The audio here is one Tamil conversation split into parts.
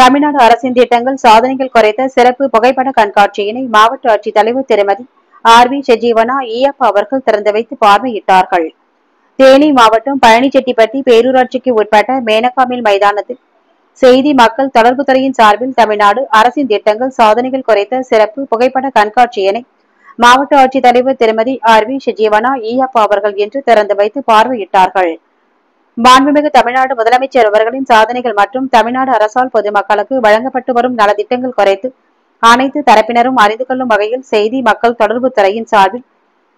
தமிழ்நாடு அரசின் திட்டங்கள் சாதனைகள் குறைத்த சிறப்பு புகைப்பட கண்காட்சியினை மாவட்ட ஆட்சித்தலைவர் திருமதி ஆர் வி சஜீவனா ஈயப்பா அவர்கள் திறந்து வைத்து பார்வையிட்டார்கள். தேனி மாவட்டம் பழனிச்செட்டிப்பட்டி பேரூராட்சிக்கு உட்பட்ட மேனகாமில் மைதானத்தில் செய்தி மக்கள் தொடர்பு துறையின் சார்பில் தமிழ்நாடு அரசின் திட்டங்கள் சாதனைகள் குறைத்த சிறப்பு புகைப்பட கண்காட்சியினை மாவட்ட ஆட்சித்தலைவர் திருமதி ஆர் வி சஜீவனா ஈயப்பா அவர்கள் இன்று திறந்து வைத்து பார்வையிட்டார்கள். மாண்புமிகு தமிழ்நாடு முதலமைச்சர் அவர்களின் சாதனைகள் மற்றும் தமிழ்நாடு அரசால் பொதுமக்களுக்கு வழங்கப்பட்டு வரும் நலத்திட்டங்கள் குறித்து அனைத்து தரப்பினரும் அறிந்து கொள்ளும் வகையில் செய்தி மக்கள் தொடர்பு துறையின் சார்பில்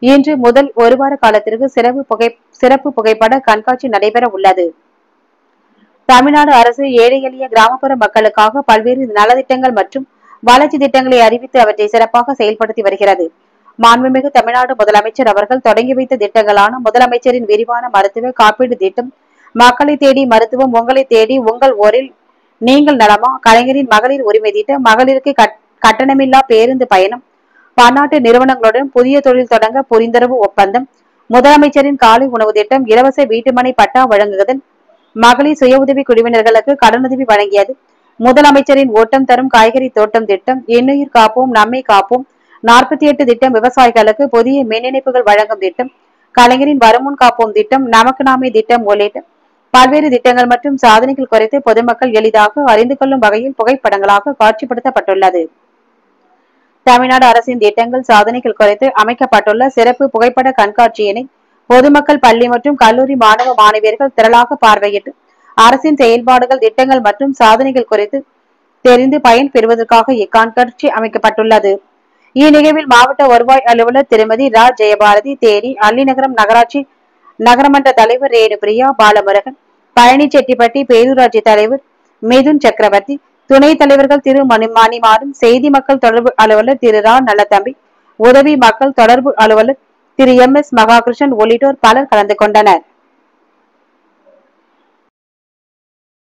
இன்று முதல் ஒரு வார காலத்திற்கு சிறப்பு புகைப்பட கண்காட்சி நடைபெற உள்ளது. தமிழ்நாடு அரசு ஏழை எளிய கிராமப்புற மக்களுக்காக பல்வேறு நலத்திட்டங்கள் மற்றும் வளர்ச்சி திட்டங்களை அறிவித்து அவற்றை சிறப்பாக செயல்படுத்தி வருகிறது. மாண்புமிகு தமிழ்நாடு முதலமைச்சர் அவர்கள் தொடங்கி வைத்த திட்டங்களான முதலமைச்சரின் விரிவான மருத்துவ காப்பீடு திட்டம், மக்களை தேடி மருத்துவம், உங்களை தேடி உங்கள் ஊரில் நீங்கள் நலமா, கலைஞரின் மகளிர் உரிமை திட்டம், மகளிருக்கு கட்டணமில்லா பேருந்து பயணம், பன்னாட்டு நிறுவனங்களுடன் புதிய தொழில் தொடங்க புரிந்துணர்வு ஒப்பந்தம், முதலமைச்சரின் காலை உணவு திட்டம், இலவச வீட்டுமனை பட்டா வழங்குதல், மகளிர் சுய உதவி குழுவினர்களுக்கு கடனுதவி வழங்கியது, முதலமைச்சரின் ஓட்டம் தரும் காய்கறி தோட்டம் திட்டம், இன்னுயிர் காப்போம் நம்மை காப்போம் 48 திட்டம், விவசாயிகளுக்கு புதிய மின் இணைப்புகள் வழங்கும் திட்டம், கலைஞரின் வருமுன் காப்போம் திட்டம், நமக்கு நாமே திட்டம் உள்ளிட்ட பல்வேறு திட்டங்கள் மற்றும் சாதனைகள் குறித்து பொதுமக்கள் எளிதாக அறிந்து கொள்ளும் வகையில் புகைப்படங்களாக காட்சிப்படுத்தப்பட்டுள்ளது. தமிழ்நாடு அரசின் திட்டங்கள் சாதனைகள் குறித்து அமைக்கப்பட்டுள்ள சிறப்பு புகைப்பட கண்காட்சியினை பொதுமக்கள், பள்ளி மற்றும் கல்லூரி மாணவ மாணவியர்கள் திரளாக பார்வையிட்டு அரசின் செயல்பாடுகள், திட்டங்கள் மற்றும் சாதனைகள் குறித்து தெரிந்து பயன் பெறுவதற்காக இக்கண்காட்சி அமைக்கப்பட்டுள்ளது. இந்நிகழ்வில் மாவட்ட வருவாய் அலுவலர் திருமதி ரா ஜெயபாரதி, தேனி அள்ளிநகரம் நகராட்சி நகரமன்ற தலைவர் ரேணுபிரியா பாலமுருகன், பழனிச்செட்டிப்பட்டி பேரூராட்சி தலைவர் மிதுன் சக்கரவர்த்தி, துணைத் தலைவர்கள் திரு மணிமாறன், செய்தி மக்கள் தொடர்பு அலுவலர் திரு ரா நல்லதம்பி, உதவி மக்கள் தொடர்பு அலுவலர் திரு எம் எஸ் மகாகிருஷ்ணன் உள்ளிட்டோர் பலர் கலந்து கொண்டனர்.